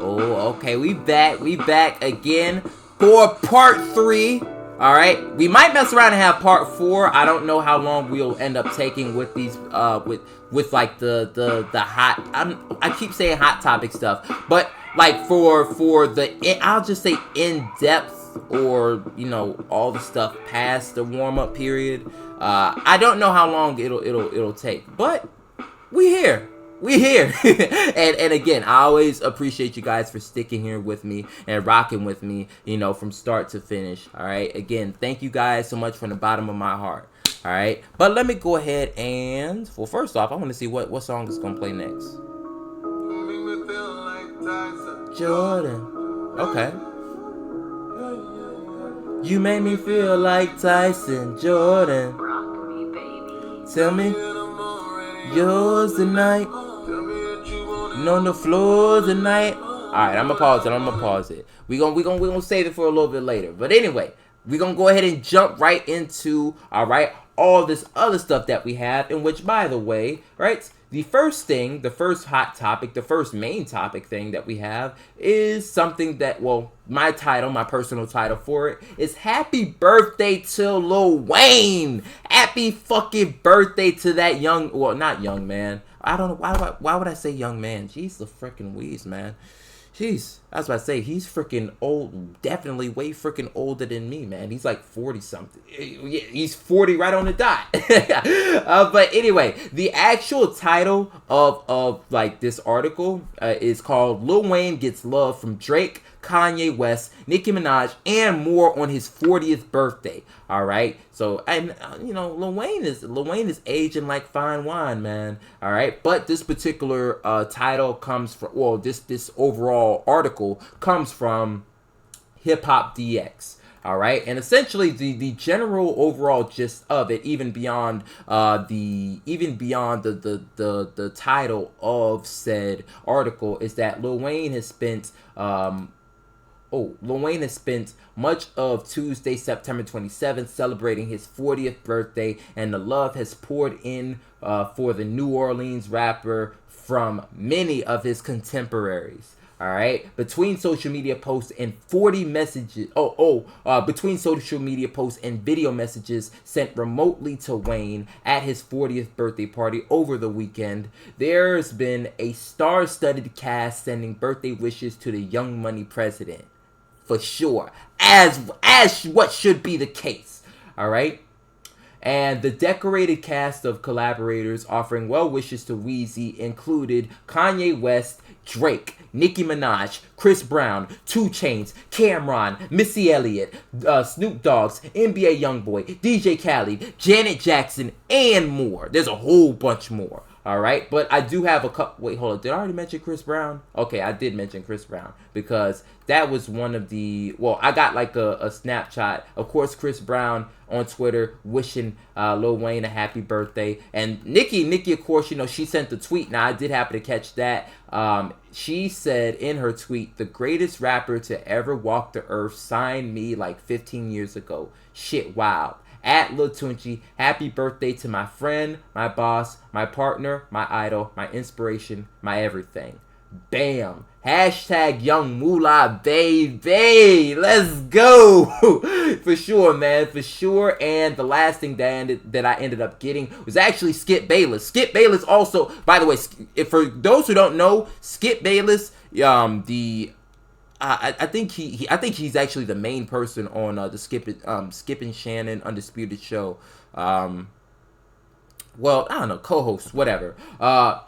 Oh, okay, we back again for part 3. All right, we might mess around and have part 4. I don't know how long we'll end up taking with these, with like the hot. I keep saying hot topic stuff, but like for I'll just say in depth, or all the stuff past the warm up period. I don't know how long it'll take, but we here. We here. and again, I always appreciate you guys for sticking here with me and rocking with me, from start to finish. All right. Again, thank you guys so much from the bottom of my heart. All right. But let me go ahead and, well, first off, I want to see what song is going to play next. Jordan. Okay. You made me feel like Tyson Jordan. Tell me yours tonight. On the floor tonight. Alright, I'm gonna pause it. We gonna save it for a little bit later. But anyway, we're gonna go ahead and jump right into, all this other stuff that we have, in which, by the way, right, the first hot topic, the first main topic thing that we have is something that, well, my personal title for it is Happy Birthday to Lil Wayne. Happy fucking birthday to that not young man. I don't know, why would I say young man? Jeez, the freaking wheeze, man. Jeez, that's what I say. He's freaking old, definitely way freaking older than me, man. He's like 40 something. Yeah, he's 40 right on the dot. But anyway, the actual title of like this article is called "Lil Wayne Gets Love from Drake, Kanye West, Nicki Minaj, and More on His 40th Birthday." All right, so and Lil Wayne is aging like fine wine, man. All right, but this particular title comes from, well, this overall article comes from Hip Hop DX. All right, and essentially the general overall gist of it, even beyond the title of said article, is that Lil Wayne has spent much of Tuesday, September 27th, celebrating his 40th birthday, and the love has poured in for the New Orleans rapper from many of his contemporaries. All right, between social media posts and between social media posts and video messages sent remotely to Wayne at his 40th birthday party over the weekend, there's been a star-studded cast sending birthday wishes to the Young Money president, for sure, as what should be the case. All right. And the decorated cast of collaborators offering well wishes to Weezy included Kanye West, Drake, Nicki Minaj, Chris Brown, 2 Chainz, Cameron, Missy Elliott, Snoop Dogg's NBA Youngboy, DJ Khaled, Janet Jackson, and more. There's a whole bunch more. Alright, but I do have a couple. Wait, hold on. Did I already mention Chris Brown? Okay, I did mention Chris Brown because that was one of the. Well, I got like a Snapchat. Of course, Chris Brown on Twitter wishing Lil Wayne a happy birthday. And Nikki, of course, she sent the tweet. Now, I did happen to catch that. She said in her tweet, "The greatest rapper to ever walk the earth signed me like 15 years ago. Shit, wow. At Lil Tunchi, happy birthday to my friend, my boss, my partner, my idol, my inspiration, my everything." Bam. Hashtag Young Moolah, baby. Let's go. For sure, man. For sure. And the last thing that I ended up getting was actually Skip Bayless. Skip Bayless also, by the way, for those who don't know, Skip Bayless, I think he's actually the main person on the Skip and Shannon Undisputed show. Well, I don't know, co-host, whatever.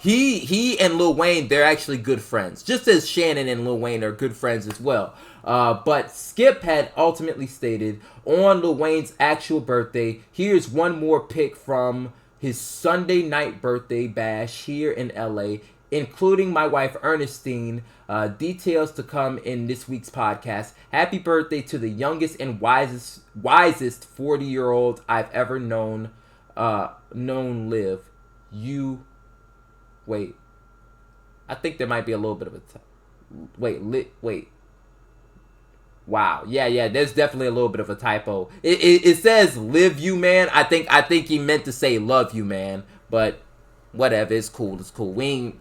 He and Lil Wayne, they're actually good friends, just as Shannon and Lil Wayne are good friends as well. But Skip had ultimately stated on Lil Wayne's actual birthday, here's one more pic from his Sunday night birthday bash here in LA, including my wife Ernestine. Details to come in this week's podcast. Happy birthday to the youngest and wisest 40-year-old I've ever known live. Wait. I think there might be a little bit of a wait. Wow. Yeah, there's definitely a little bit of a typo. It says live you, man. I think he meant to say love you, man. But whatever, it's cool. We ain't,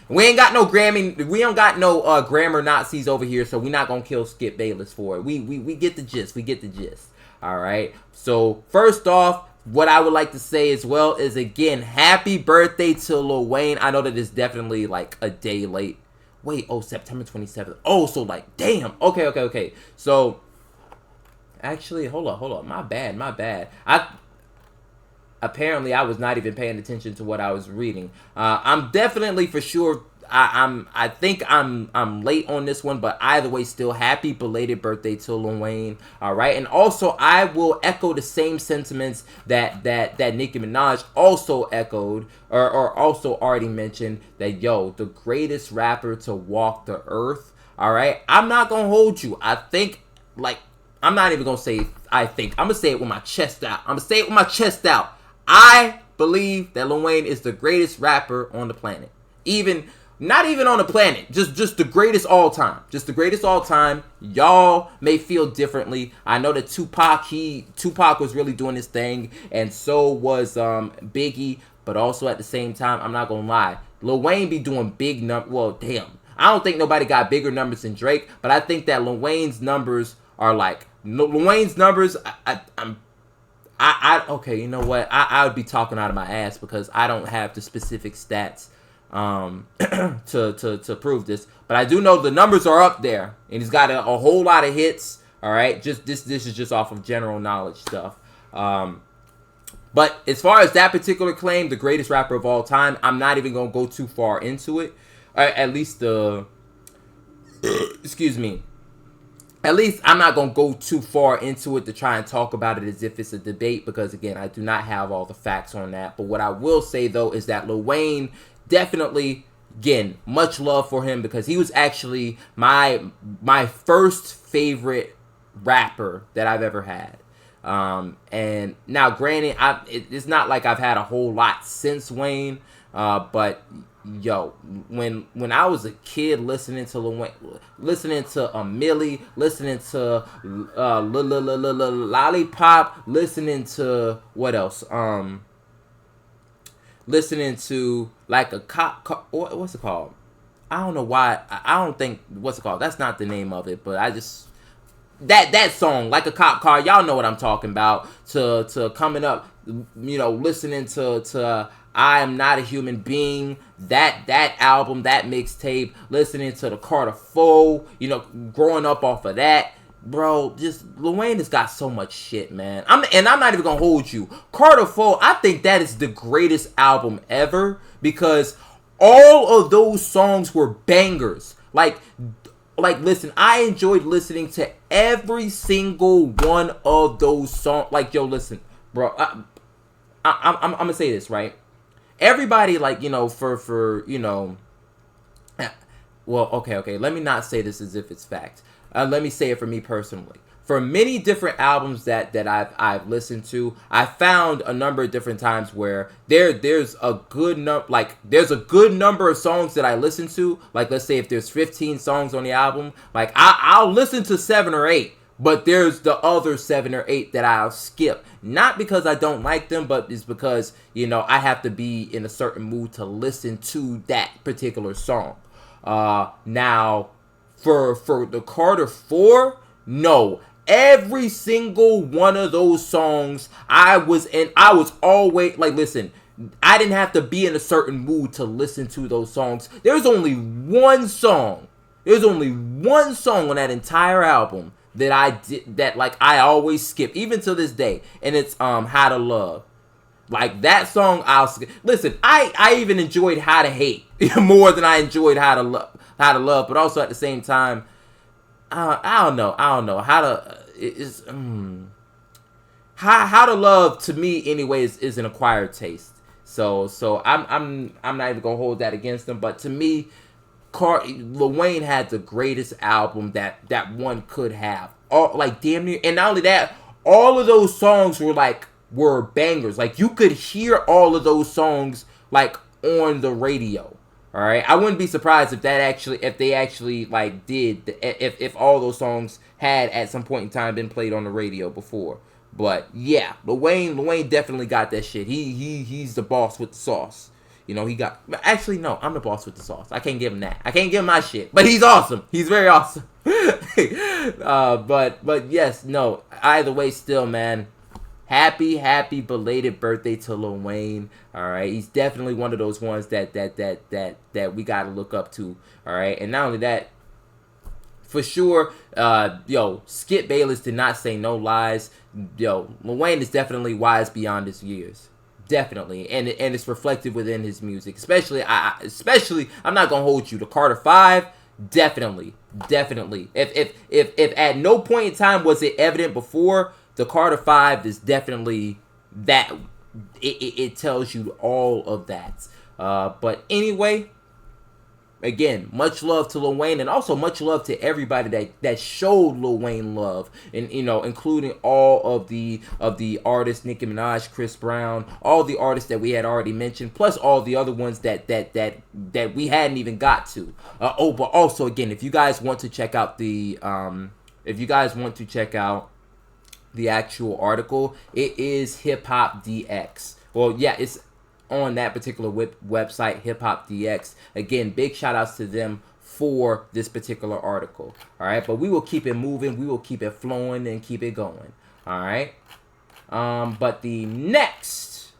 We ain't got no Grammy. We don't got no grammar Nazis over here, so we not gonna kill Skip Bayless for it. We get the gist. We get the gist. All right. So first off, what I would like to say as well is, again, happy birthday to Lil Wayne. I know that it's definitely like a day late. Wait, September 27th. Oh, so like, damn. Okay. So actually, hold up. My bad. Apparently I was not even paying attention to what I was reading. I'm definitely for sure. I think I'm late on this one, but either way, still happy belated birthday to Lil Wayne. All right, and also I will echo the same sentiments that Nicki Minaj also echoed or also already mentioned, that the greatest rapper to walk the earth. All right, I'm not gonna hold you. I think, like, I'm not even gonna say I think. I'm gonna say it with my chest out. I believe that Lil Wayne is the greatest rapper on the planet. Not even on the planet, just the greatest all time. Just the greatest all time. Y'all may feel differently. I know that Tupac was really doing his thing, and so was Biggie. But also at the same time, I'm not gonna lie, Lil Wayne be doing big numbers. Well, damn, I don't think nobody got bigger numbers than Drake, but I think that Lil Wayne's numbers are like Lil Wayne's numbers. Okay, you know what? I would be talking out of my ass because I don't have the specific stats to prove this, but I do know the numbers are up there, and he's got a whole lot of hits. All right, just this is just off of general knowledge stuff. But as far as that particular claim, the greatest rapper of all time, I'm not even gonna go too far into it. At least excuse me. At least I'm not going to go too far into it to try and talk about it as if it's a debate, because, again, I do not have all the facts on that. But what I will say, though, is that Lil Wayne definitely, again, much love for him, because he was actually my first favorite rapper that I've ever had. And now, granted, it's not like I've had a whole lot since Wayne, but when I was a kid listening to Lil Wayne, listening to Millie, listening to Lollipop, listening to what else? Listening to like a cop. What's it called? I don't know why. I don't think what's it called. That's not the name of it, but I just that song, like a cop car. Y'all know what I'm talking about. To coming up, listening to I Am Not a Human Being, that album, that mixtape, listening to the Carter 4, growing up off of that, bro. Just Lil Wayne has got so much shit, man. I'm not even gonna hold you. Carter 4, I think that is the greatest album ever, because all of those songs were bangers. Like listen, I enjoyed listening to every single one of those songs. Like, listen, bro, I'm gonna say this, right? Everybody, like, well, okay, let me not say this as if it's fact. Let me say it for me personally. For many different albums that I've listened to, I found a number of different times where there's a good number of songs that I listen to. Like, let's say if there's 15 songs on the album, like I'll listen to 7 or 8. But there's the other 7 or 8 that I'll skip. Not because I don't like them, but it's because, I have to be in a certain mood to listen to that particular song. Now, for the Carter 4, no. Every single one of those songs, I was always, like, listen, I didn't have to be in a certain mood to listen to those songs. There's only one song on that entire album that I always skip, even to this day, and it's How to Love. Like, that song I'll skip. Listen, I even enjoyed How to Hate more than I enjoyed How to Love, but also at the same time, I don't know How to Love, to me anyways, is an acquired taste. So I'm not even gonna hold that against them, but to me, Lil Wayne had the greatest album that one could have. Like, damn near, and not only that, all of those songs were bangers. Like, you could hear all of those songs like on the radio. All right, I wouldn't be surprised if they actually like did if all those songs had at some point in time been played on the radio before. But yeah, Lil Wayne definitely got that shit. He's the boss with the sauce. You know, he got... Actually, no, I'm the boss with the sauce. I can't give him that. I can't give him my shit. But he's awesome. He's very awesome. But yes, no. Either way, still, man. Happy belated birthday to Lil Wayne. All right, he's definitely one of those ones that we gotta look up to. All right, and not only that, for sure, Skip Bayless did not say no lies. Lil Wayne is definitely wise beyond his years. Definitely, and it's reflected within his music. Especially, I'm not gonna hold you. The Carter 5, definitely. If at no point in time was it evident before, the Carter 5 is definitely that. It tells you all of that. But anyway, again, much love to Lil Wayne, and also much love to everybody that showed Lil Wayne love, and including all of the artists, Nicki Minaj, Chris Brown, all the artists that we had already mentioned, plus all the other ones that we hadn't even got to. But also, again, if you guys want to check out the actual article, it is Hip Hop DX. Well, yeah, it's on that particular website, Hip Hop DX. Again, big shout outs to them for this particular article. All right, but we will keep it moving, we will keep it flowing, and keep it going. All right. But the next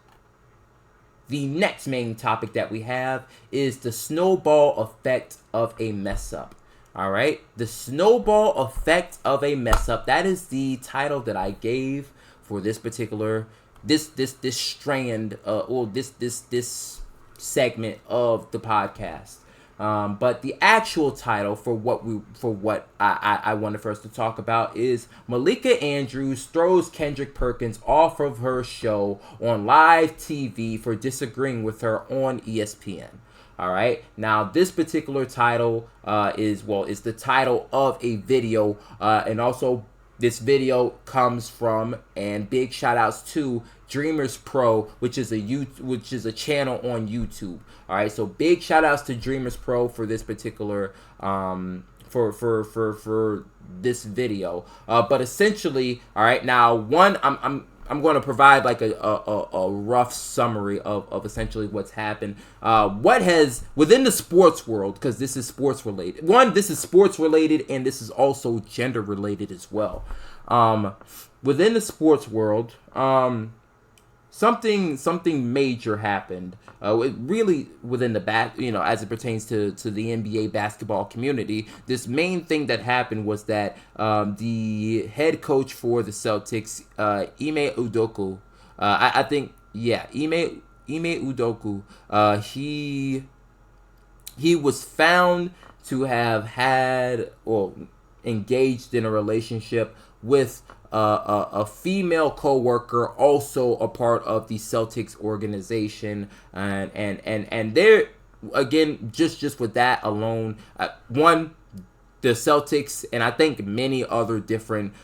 main topic that we have is the snowball effect of a mess up. All right, the snowball effect of a mess up. That is the title that I gave for this particular this strand or this segment of the podcast. But the actual title for what I wanted first to talk about is Malika Andrews throws Kendrick Perkins off of her show on live TV for disagreeing with her on ESPN. All right. Now, this particular title is the title of a video, and also this video comes from, and big shout outs to, Dreamers Pro, which is a channel on YouTube. All right. So big shout outs to Dreamers Pro for this particular for this video. But essentially, all right. Now, I'm going to provide like a rough summary of essentially what's happened. What has, within the sports world, because this is sports related. This is sports related, and this is also gender related as well. Within the sports world, something major happened. Really within the as it pertains to the NBA basketball community. This main thing that happened was that the head coach for the Celtics, Ime Udoka, Ime Udoka, he was found to have had or engaged in a relationship with a female co-worker, also a part of the Celtics organization, and there again, just with that alone, the Celtics, and I think many other different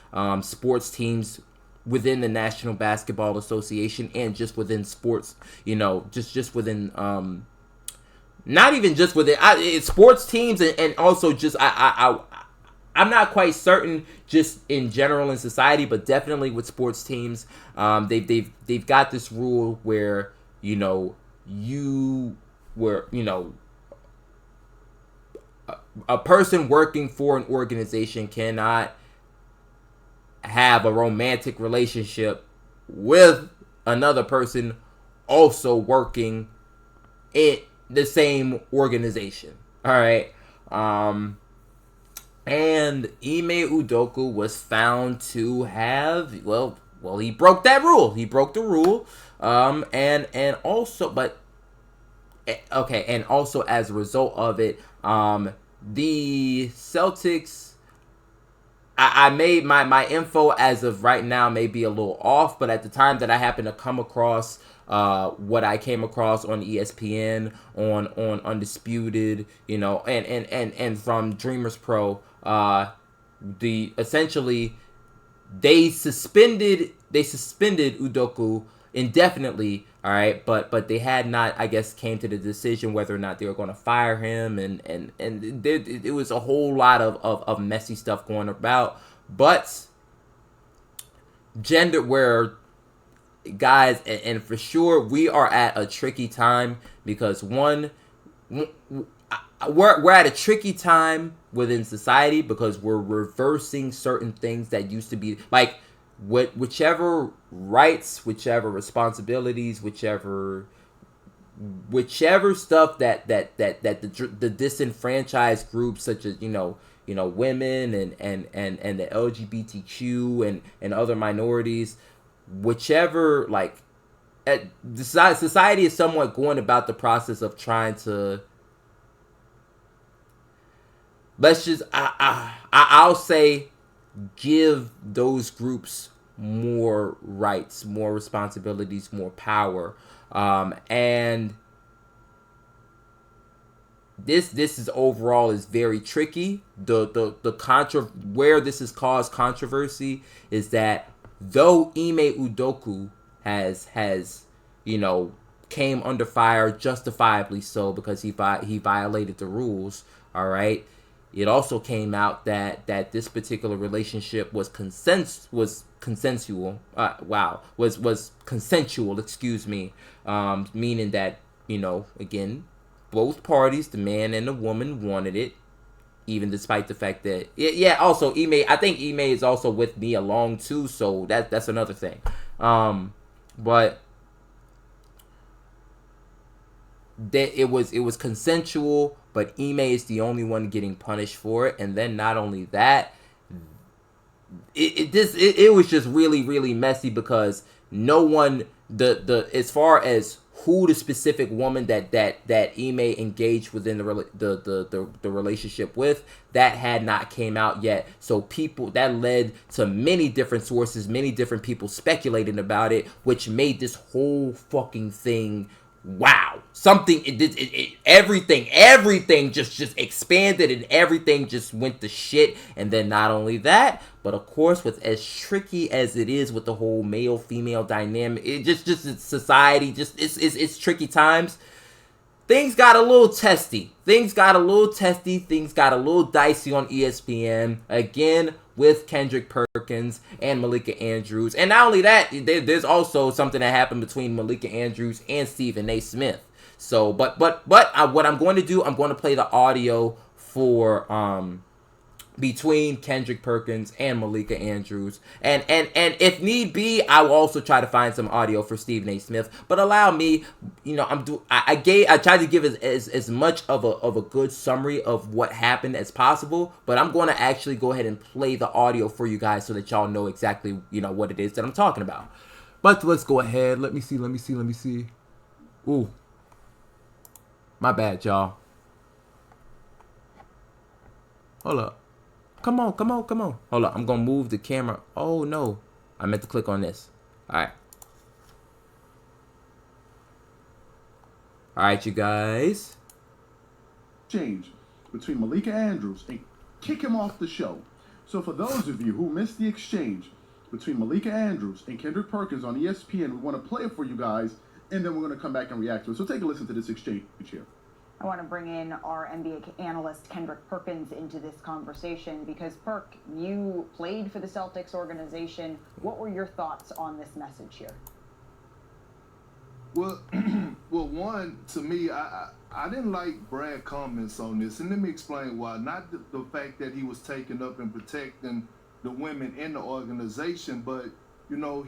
sports teams within the National Basketball Association, and just within sports, just within not even just within sports teams, and also just I'm not quite certain just in general in society, but definitely with sports teams, they've got this rule where a person working for an organization cannot have a romantic relationship with another person also working in the same organization. All right. And Ime Udoka was found to have, he broke that rule. He broke the rule. And also as a result of it, the Celtics, I made my info as of right now may be a little off, but at the time that I happened to come across what I came across on ESPN, on Undisputed, and from Dreamers Pro, they suspended Udoka indefinitely. All right, but they had not, I guess, came to the decision whether or not they were going to fire him, and it was a whole lot of messy stuff going about. But guys, and for sure we are at a tricky time because we're at a tricky time within society because we're reversing certain things that used to be like whichever rights, whichever responsibilities, whichever stuff that the disenfranchised groups such as women and the LGBTQ and other minorities, whichever the society is somewhat going about the process of trying to, let's just I'll say, give those groups more rights, more responsibilities, more power, and this is overall is very tricky. Where this has caused controversy is that though Ime Udoka has came under fire, justifiably so, because he violated the rules. All right, it also came out that this particular relationship was consensual. Was consensual. Excuse me. Meaning that again, both parties, the man and the woman, wanted it, even despite the fact that also I think Ime is also with me along too, so that's another thing. But that it was consensual, but Ime is the only one getting punished for it. And then not only that, it was just really, really messy because no one, as far as who the specific woman that Ime engaged within the relationship with, that had not came out yet. So people, that led to many different sources, many different people speculating about it, which made this whole fucking thing, wow, something. Everything just expanded, and everything just went to shit. And then not only that, but of course, with as tricky as it is with the whole male female dynamic, it just society, it's tricky times. Things got a little testy. Things got a little dicey on ESPN again with Kendrick Perkins and Malika Andrews. And not only that, there's also something that happened between Malika Andrews and Stephen A. Smith. So, but what I'm going to do, I'm going to play the audio for between Kendrick Perkins and Malika Andrews, and if need be, I will also try to find some audio for Stephen A. Smith. But allow me, I tried to give as much of a good summary of what happened as possible. But I'm going to actually go ahead and play the audio for you guys so that y'all know exactly what it is that I'm talking about. But let's go ahead. Let me see. Ooh, my bad, y'all. Hold up. Come on. Hold up. I'm going to move the camera. Oh, no. I meant to click on this. All right, you guys. Exchange between Malika Andrews and kick him off the show. So for those of you who missed the exchange between Malika Andrews and Kendrick Perkins on ESPN, we want to play it for you guys, and then we're going to come back and react to it. So take a listen to this exchange here. I want to bring in our NBA analyst, Kendrick Perkins, into this conversation because, Perk, you played for the Celtics organization. What were your thoughts on this message here? Well, one, to me, I didn't like Brad comments on this, and let me explain why. Not the fact that he was taking up and protecting the women in the organization, but,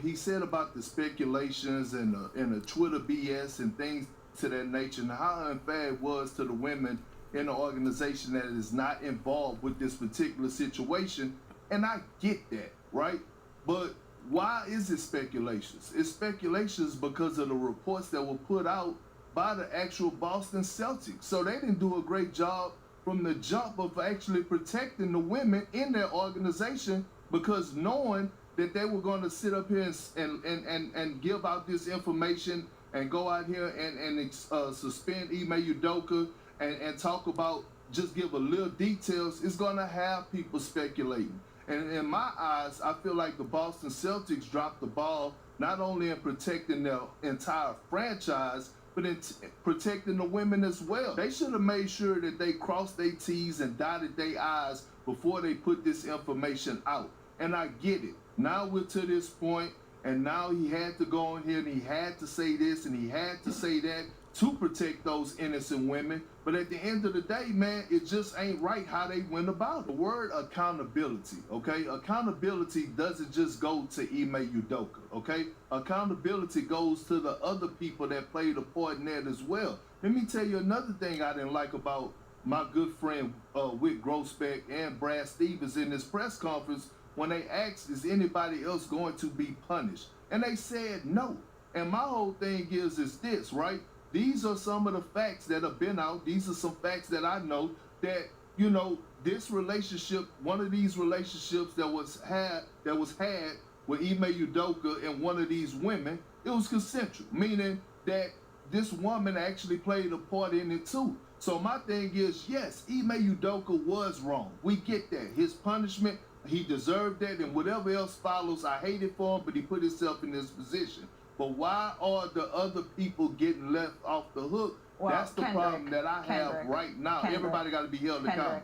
he said about the speculations and the Twitter BS and things to that nature, and how unfair it was to the women in the organization that is not involved with this particular situation. And I get that, right? But why is it speculations? It's speculations because of the reports that were put out by the actual Boston Celtics. So they didn't do a great job from the jump of actually protecting the women in their organization, because knowing that they were going to sit up here and give out this information and go out here and suspend Ime Udoka and talk about, just give a little details, it's going to have people speculating. And in my eyes, I feel like the Boston Celtics dropped the ball, not only in protecting their entire franchise, but in protecting the women as well. They should have made sure that they crossed their T's and dotted their I's before they put this information out. And I get it. Now we're to this point, and now he had to go in here and he had to say this and he had to say that to protect those innocent women. But at the end of the day, man, it just ain't right how they went about it. The word accountability, okay? Accountability doesn't just go to Ime Udoka, okay? Accountability goes to the other people that played a part in that as well. Let me tell you another thing I didn't like about my good friend Wick Grossbeck and Brad Stevens in this press conference when they asked, is anybody else going to be punished? And they said no. And my whole thing is this, right? These are some of the facts that have been out. These are some facts that I know that, you know, this relationship, one of these relationships that was had with Ime Udoka and one of these women, it was consensual, meaning that this woman actually played a part in it too. So my thing is, yes, Ime Udoka was wrong. We get that. His punishment, he deserved that, and whatever else follows, I hate it for him, but he put himself in this position. But why are the other people getting left off the hook? Well, that's the problem that I have right now. Everybody got to be held accountable.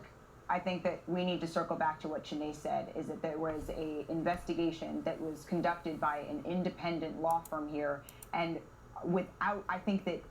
I think that we need to circle back to what Shanae said, is that there was a investigation that was conducted by an independent law firm here, and I think that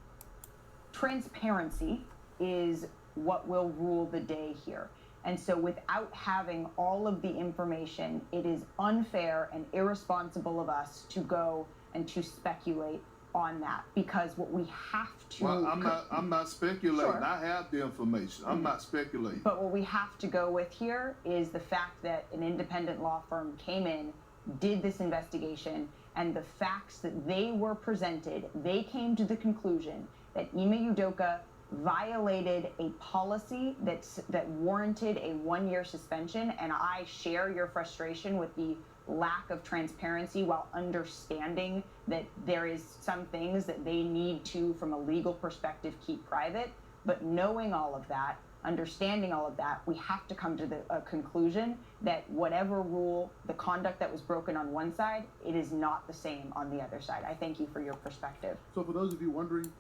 transparency is what will rule the day here. And so without having all of the information, it is unfair and irresponsible of us to go and to speculate on that, because what we have to... Well, I'm not speculating. Sure. I have the information. I'm not speculating. But what we have to go with here is the fact that an independent law firm came in, did this investigation, and the facts that they were presented, they came to the conclusion that Ime Udoka violated a policy that warranted a 1-year suspension. And I share your frustration with the lack of transparency, while understanding that there is some things that they need to, from a legal perspective, keep private. But knowing all of that, understanding all of that, we have to come to a conclusion that whatever rule, the conduct that was broken on one side, it is not the same on the other side. I thank you for your perspective. So for those of you wondering,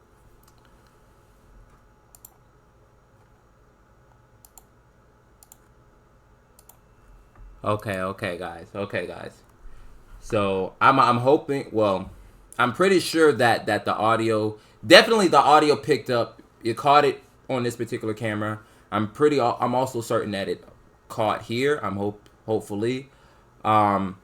Okay, guys. So I'm hoping. Well, I'm pretty sure that the audio, definitely the audio picked up. You caught it on this particular camera. I'm also certain that it caught here. Hopefully. But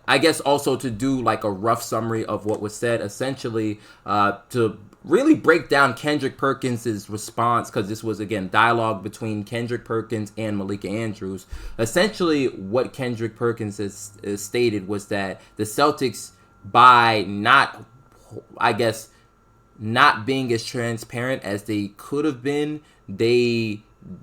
I guess also to do like a rough summary of what was said, essentially, to really break down Kendrick Perkins' response, because this was, again, dialogue between Kendrick Perkins and Malika Andrews. Essentially, what Kendrick Perkins has stated was that the Celtics, by not being as transparent as they could have been, they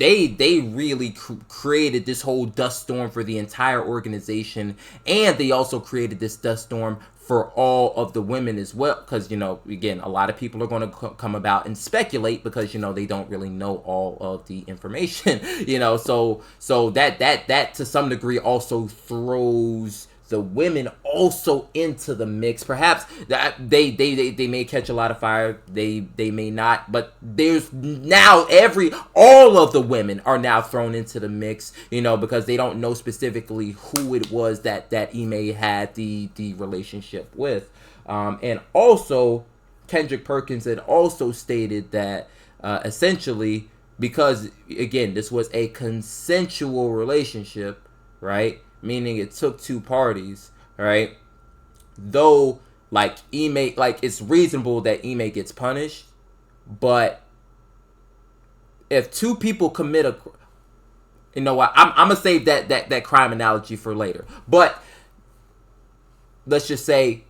really created this whole dust storm for the entire organization, and they also created this dust storm for all of the women as well, because, you know, again, a lot of people are going to come about and speculate, because, you know, they don't really know all of the information, you know, so that to some degree also throws the women also into the mix. Perhaps that they may catch a lot of fire, they may not, but there's now all of the women are now thrown into the mix, you know, because they don't know specifically who it was that Ime had the relationship with. And also Kendrick Perkins had also stated that essentially, because again, this was a consensual relationship, right? Meaning it took two parties, right? Though, like, it's reasonable that Ime gets punished, but if two people commit you know what? I'm gonna save that crime analogy for later. But let's just say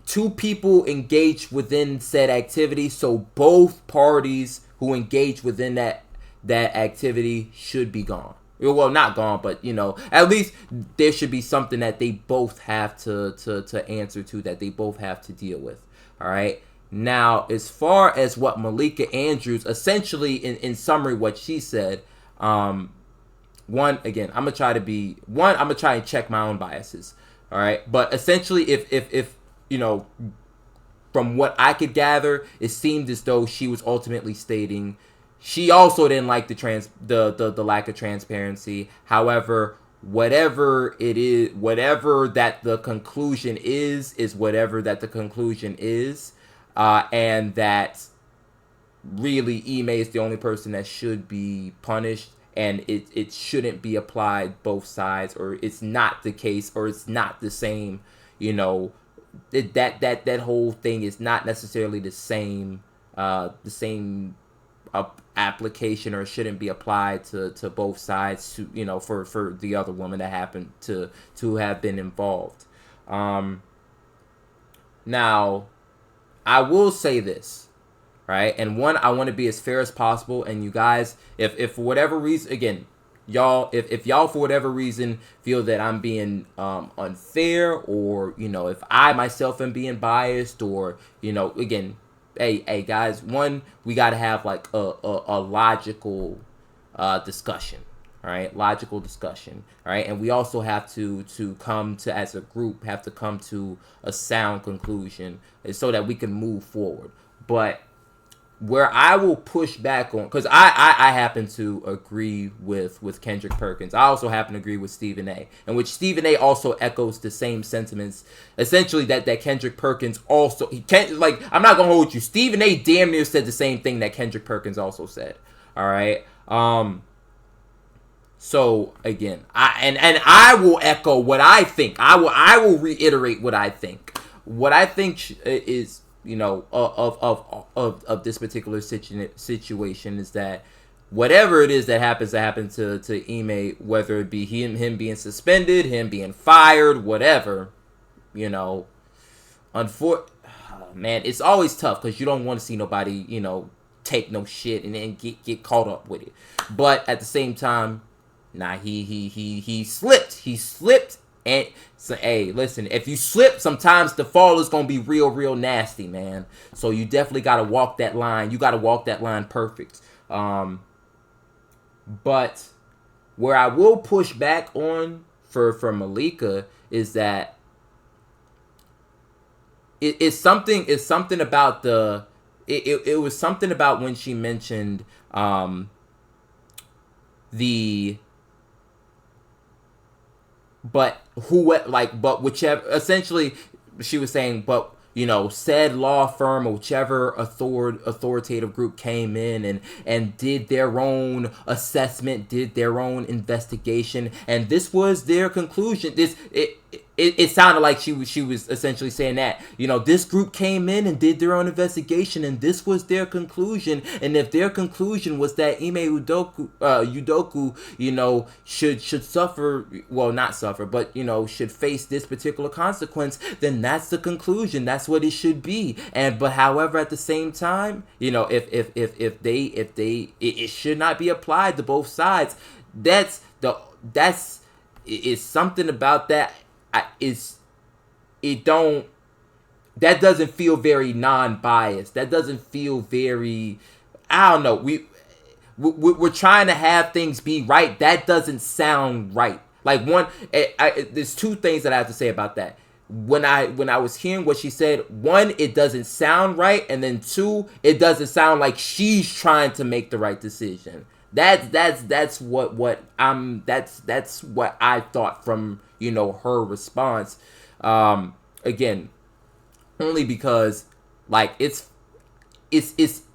two people engage within said activity, so both parties who engage within that activity should be gone. Well, not gone, but, you know, at least there should be something that they both have to answer to, that they both have to deal with. All right. Now, as far as what Malika Andrews, essentially, in summary, what she said, I'm gonna try and check my own biases. All right. But essentially, if you know, from what I could gather, it seemed as though she was ultimately stating she also didn't like the lack of transparency. However, whatever it is, whatever that the conclusion is whatever that the conclusion is, and that really Ime is the only person that should be punished, and it shouldn't be applied both sides, or it's not the case, or it's not the same, you know, that whole thing is not necessarily the same application, or shouldn't be applied to both sides, to, you know, for the other woman that happened to have been involved. Now, I will say this, right? And one, I want to be as fair as possible. And you guys, if for whatever reason, again, y'all, if y'all for whatever reason feel that I'm being unfair, or, you know, if I myself am being biased, or, you know, again, hey guys, one, we got to have like a logical discussion. All right, logical discussion. All right, and we also have to come to, as a group, have to come to a sound conclusion so that we can move forward. But where I will push back on, because I happen to agree with Kendrick Perkins. I also happen to agree with Stephen A. In which Stephen A. also echoes the same sentiments, essentially, that Kendrick Perkins also, he can't, like, I'm not gonna hold you, Stephen A. damn near said the same thing that Kendrick Perkins also said. All right. So again, I will echo what I think. I will reiterate what I think. What I think is, you know, of this particular situation is that whatever it is that happens to Ime, whether it be him being suspended, him being fired, whatever, you know, man, it's always tough because you don't want to see nobody, you know, take no shit and then get caught up with it. But at the same time, nah, he slipped. And so, hey, listen, if you slip, sometimes the fall is going to be real nasty, man. So you definitely got to walk that line. You got to walk that line perfect. But where I will push back on for Malika is that it's something about it was something about when she mentioned but whichever, essentially she was saying, but, you know, said law firm or whichever authoritative group came in and did their own assessment, did their own investigation, and this was their conclusion. It sounded like she was essentially saying that, you know, this group came in and did their own investigation, and this was their conclusion. And if their conclusion was that Ime Udoka, you know, should suffer, well, not suffer, but, you know, should face this particular consequence, then that's the conclusion. That's what it should be. But however, at the same time, you know, if it should not be applied to both sides. It's something about that. That doesn't feel very non-biased. That doesn't feel very, I don't know. We're trying to have things be right. That doesn't sound right. Like, one, there's two things that I have to say about that. When I was hearing what she said, one, it doesn't sound right, and then two, it doesn't sound like she's trying to make the right decision. That's what I thought from, you know, her response. Again, only because, like, it's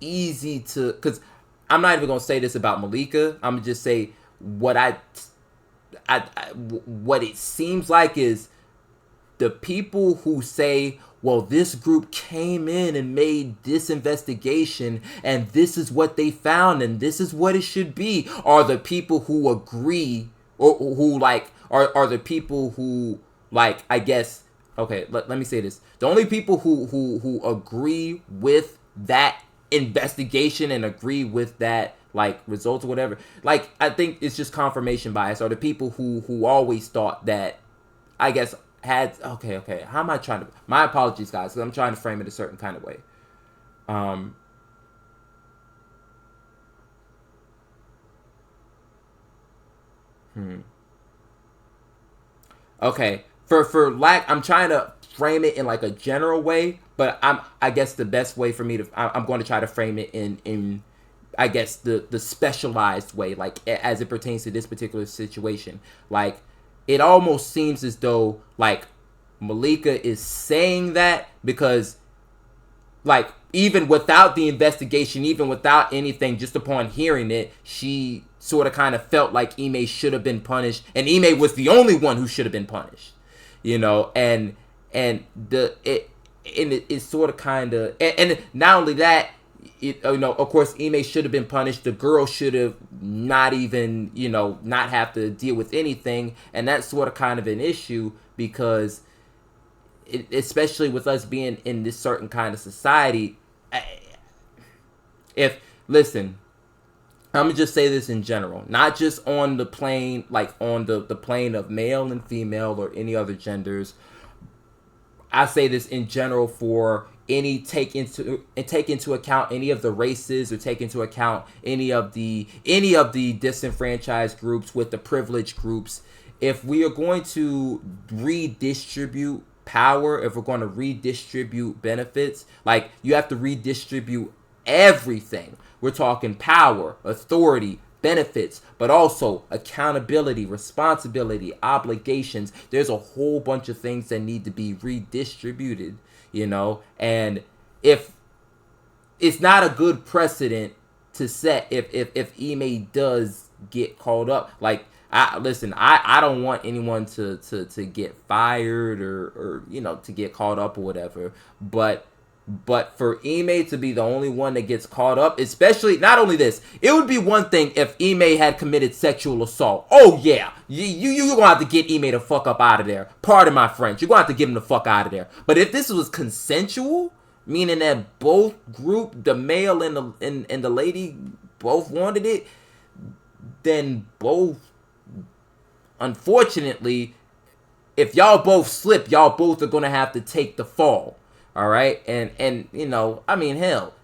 easy to, because I'm not even gonna say this about Malika. I'm gonna just say what what it seems like is the people who say, well, this group came in and made this investigation, and this is what they found, and this is what it should be, are the people who agree, or who, like, are the people who, like, I guess, okay, let me say this. The only people who agree with that investigation and agree with that, like, results or whatever, like, I think it's just confirmation bias, are the people who always thought that, I guess, okay, how am I trying to, my apologies, guys, because I'm trying to frame it a certain kind of way. Okay, for lack, I'm trying to frame it in, like, a general way, but I guess the best way for me to, I'm going to try to frame it in I guess the specialized way, like, as it pertains to this particular situation. Like, it almost seems as though like Malika is saying that because like even without the investigation, even without anything, just upon hearing it, she sort of kind of felt like Ime should have been punished, and Ime was the only one who should have been punished, you know, and it's sort of kind of, and not only that, of course, Ime should have been punished. The girl should have not even, not have to deal with anything, and that's sort of kind of an issue because, especially with us being in this certain kind of society, listen, I'm gonna just say this in general, not just on the plane, like on the plane of male and female or any other genders. I say this in general for any take into account any of the races or take into account any of the disenfranchised groups with the privileged groups. If we are going to redistribute power, if we're going to redistribute benefits, like you have to redistribute everything. We're talking power, authority, benefits, but also accountability, responsibility, obligations. There's a whole bunch of things that need to be redistributed, and if it's not a good precedent to set if Ime does get called up, like I don't want anyone to get fired or to get caught up or whatever, but for Ime to be the only one that gets caught up, especially, not only this, it would be one thing if Ime had committed sexual assault. Oh yeah, you're gonna have to get Ime the fuck up out of there. Pardon my French, you're gonna have to get him the fuck out of there. But if this was consensual, meaning that both group, the male and the lady, both wanted it, then both, unfortunately, if y'all both slip, y'all both are gonna have to take the fall. All right, and I mean, hell.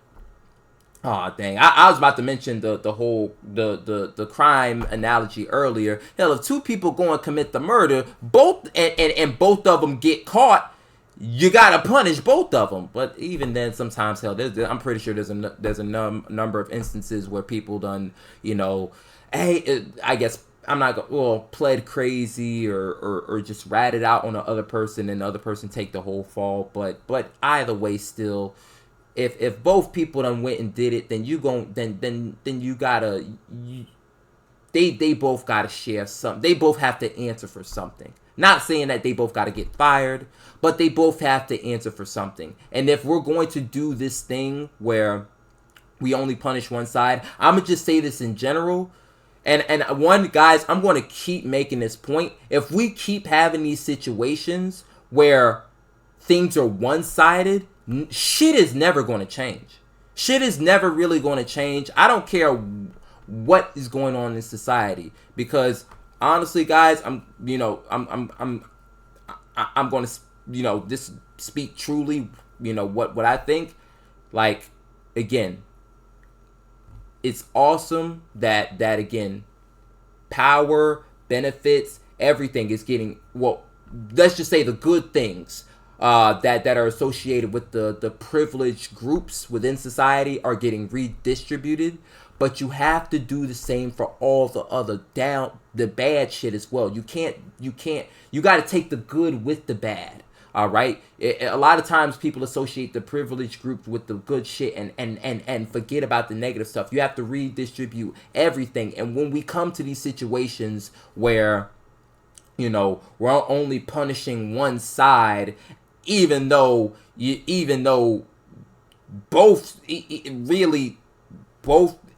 Oh dang! I was about to mention the whole the crime analogy earlier. Hell, if two people go and commit the murder, both and both of them get caught, you gotta punish both of them. But even then, sometimes, hell, I'm pretty sure there's a number of instances where people done, hey, I guess I'm not pled crazy or just rat it out on the other person and the other person take the whole fall. But either way, still, if both people done went and did it, then you gotta they both gotta share something. They both have to answer for something. Not saying that they both gotta get fired, but they both have to answer for something. And if we're going to do this thing where we only punish one side, I'm gonna just say this in general. And guys, I'm going to keep making this point. If we keep having these situations where things are one-sided, shit is never going to change. Shit is never really going to change. I don't care what is going on in society, because honestly, guys, I'm going to just speak truly. What I think. Like, again, it's awesome that again, power, benefits, everything is getting, let's just say the good things that are associated with the privileged groups within society are getting redistributed. But you have to do the same for all the other the bad shit as well. You got to take the good with the bad. All right. A lot of times people associate the privileged group with the good shit and forget about the negative stuff. You have to redistribute everything. And when we come to these situations where, we're only punishing one side, even though both,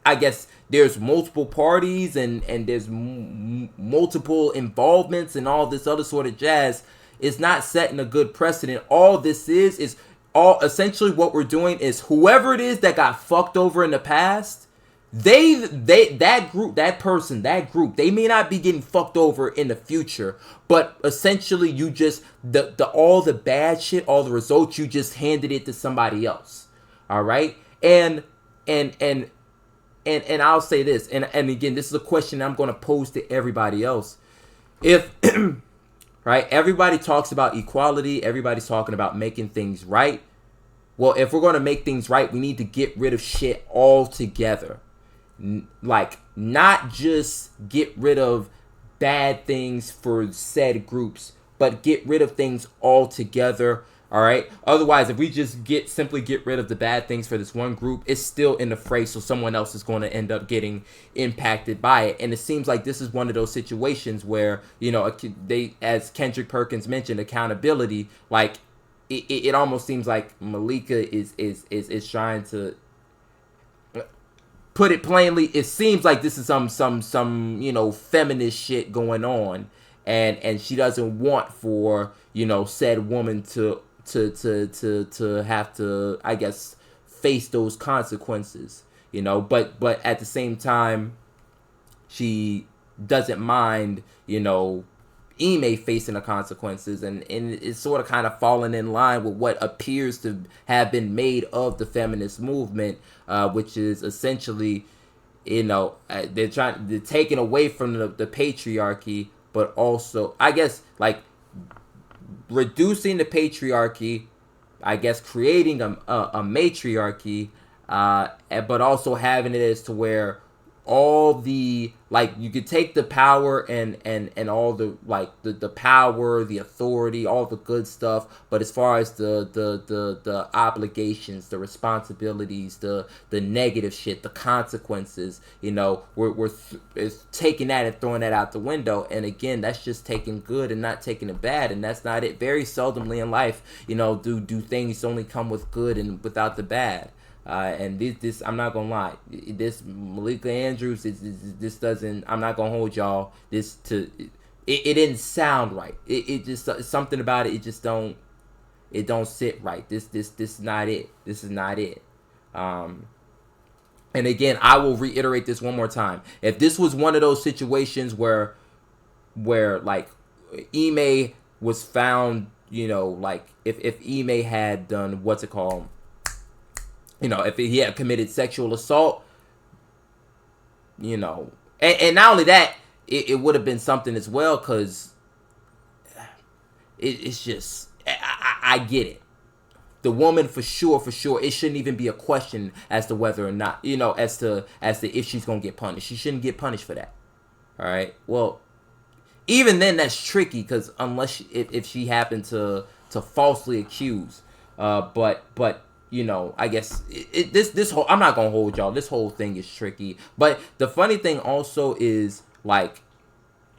I guess, there's multiple parties and there's multiple involvements and all this other sort of jazz. It's not setting a good precedent. All this is all essentially what we're doing is whoever it is that got fucked over in the past, that group, they may not be getting fucked over in the future, but essentially you just all the bad shit, all the results, you just handed it to somebody else. All right? And I'll say this, and again, this is a question I'm going to pose to everybody else. If right, everybody talks about equality, everybody's talking about making things right. Well, if we're going to make things right, we need to get rid of shit altogether. Like, not just get rid of bad things for said groups, but get rid of things altogether. All right. Otherwise, if we just simply get rid of the bad things for this one group, it's still in the fray, so someone else is going to end up getting impacted by it. And it seems like this is one of those situations where, you know, they, as Kendrick Perkins mentioned, accountability. Like it almost seems like Malika is trying to put it plainly. It seems like this is some you know, feminist shit going on, and she doesn't want for, you know, said woman to have to, I guess, face those consequences, you know, but at the same time, she doesn't mind, you know, Ime facing the consequences, and it's sort of kind of falling in line with what appears to have been made of the feminist movement, which is essentially, you know, they're taking away from the patriarchy, but also, I guess, like, reducing the patriarchy, I guess creating a matriarchy, but also having it as to where all the, like, you could take the power and all the, like, the power, the authority, all the good stuff, but as far as the obligations, the responsibilities, the negative shit, the consequences, you know, we're taking that and throwing that out the window. And again, that's just taking good and not taking it bad, and that's not it. Very seldomly in life, you know, do things only come with good and without the bad. And this, I'm not gonna lie, this Malika Andrews, this doesn't, I'm not gonna hold y'all, it didn't sound right. It just, something about it, it don't sit right. This is not it. This is not it. And again, I will reiterate this one more time. If this was one of those situations where like Ime was found, you know, like if Ime had done, what's it called? You know, if he had committed sexual assault, you know, and not only that, it would have been something as well, because it's just, I get it. The woman, for sure, it shouldn't even be a question as to whether or not, you know, as to if she's gonna get punished. She shouldn't get punished for that. All right. Well, even then, that's tricky, because unless if she happened to falsely accuse, but. You know, I guess this whole, I'm not gonna hold y'all, this whole thing is tricky. But the funny thing also is, like,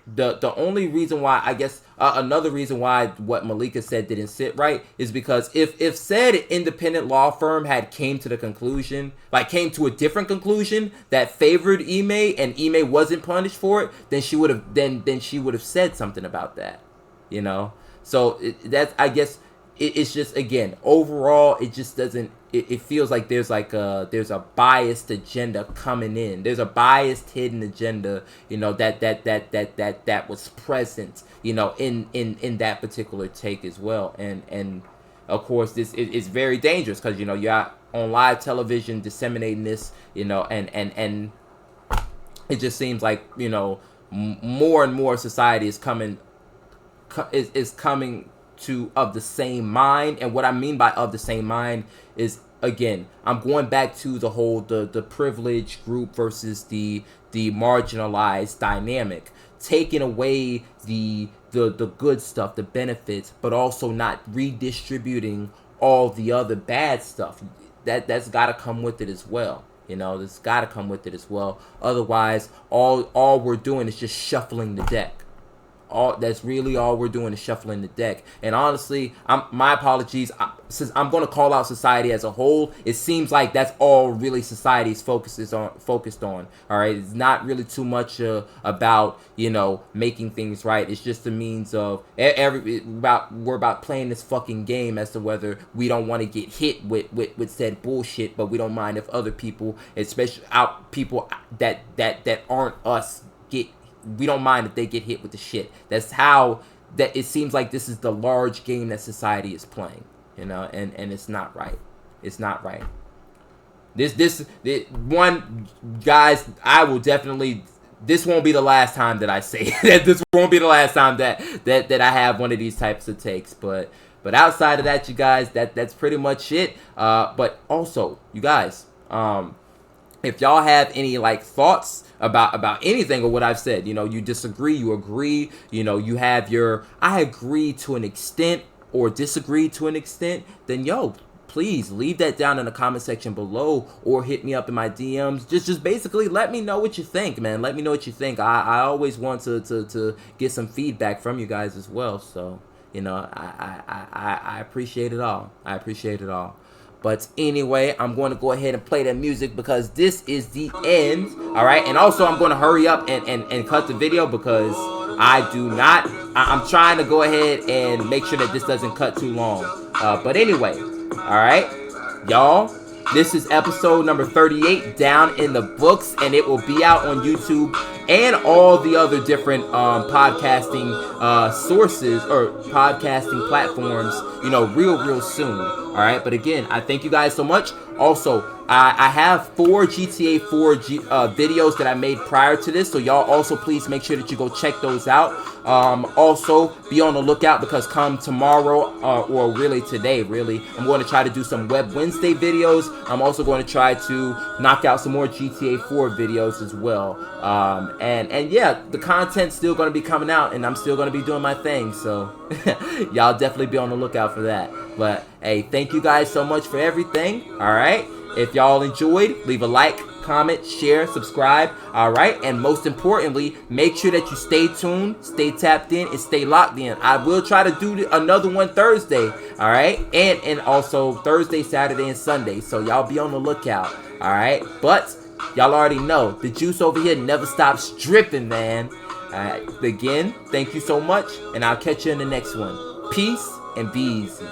the only reason why, I guess, another reason why what Malika said didn't sit right is because if said independent law firm had came to a different conclusion that favored Ime, and Ime wasn't punished for it, then she would have said something about that, you know. So that's, I guess, it's just, again, overall, it just doesn't, it feels like there's a biased agenda coming in. There's a biased hidden agenda, you know, that was present, you know, in that particular take as well. And of course, this is very dangerous, because, you know, you're on live television disseminating this, you know, and it just seems like, you know, more and more society is coming to of the same mind. And what I mean by of the same mind is, again, I'm going back to the whole the privileged group versus the marginalized dynamic, taking away the good stuff, the benefits, but also not redistributing all the other bad stuff. That's got to come with it as well. You know, that's got to come with it as well. Otherwise, all we're doing is just shuffling the deck. That's really all we're doing is shuffling the deck. And honestly, my apologies, since I'm going to call out society as a whole, it seems like that's all really society's focused on. All right, it's not really too much about, you know, making things right. It's just a means of we're about playing this fucking game as to whether we don't want to get hit with said bullshit, but we don't mind if other people, especially people that aren't us, we don't mind if they get hit with the shit. That's how that it seems like this is the large game that society is playing, you know, and it's not right. It's not right. This one, guys, I will definitely, this won't be the last time that I say that. This won't be the last time that I have one of these types of takes, but outside of that, you guys, that's pretty much it. But also, you guys, if y'all have any like thoughts about anything or what I've said, you know, you disagree, you agree, you know, you have your I agree to an extent or disagree to an extent, then yo, please leave that down in the comment section below or hit me up in my DMs. Just basically let me know what you think, man. Let me know what you think. I always want to get some feedback from you guys as well. So, you know, I appreciate it all. I appreciate it all. But anyway, I'm going to go ahead and play that music because this is the end. All right. And also, I'm going to hurry up and cut the video because I'm trying to go ahead and make sure that this doesn't cut too long. But anyway, all right, y'all. This is episode number 38 down in the books, and it will be out on YouTube and all the other different podcasting sources or podcasting platforms, you know, real soon. All right, but again, I thank you guys so much. Also, I have 4 GTA 4 videos that I made prior to this, so y'all also please make sure that you go check those out. Also, be on the lookout because come tomorrow, or really today, I'm going to try to do some Web Wednesday videos. I'm also going to try to knock out some more GTA 4 videos as well. And yeah, the content's still going to be coming out, and I'm still going to be doing my thing, so y'all definitely be on the lookout for that. But hey, thank you guys so much for everything. All right, if y'all enjoyed, leave a like, comment, share, subscribe. All right, and most importantly, make sure that you stay tuned, stay tapped in, and stay locked in. I will try to do another one Thursday. All right, and also Thursday, Saturday, and Sunday, so y'all be on the lookout. All right, but y'all already know the juice over here never stops dripping, man. All right, again, thank you so much, and I'll catch you in the next one. Peace and be easy.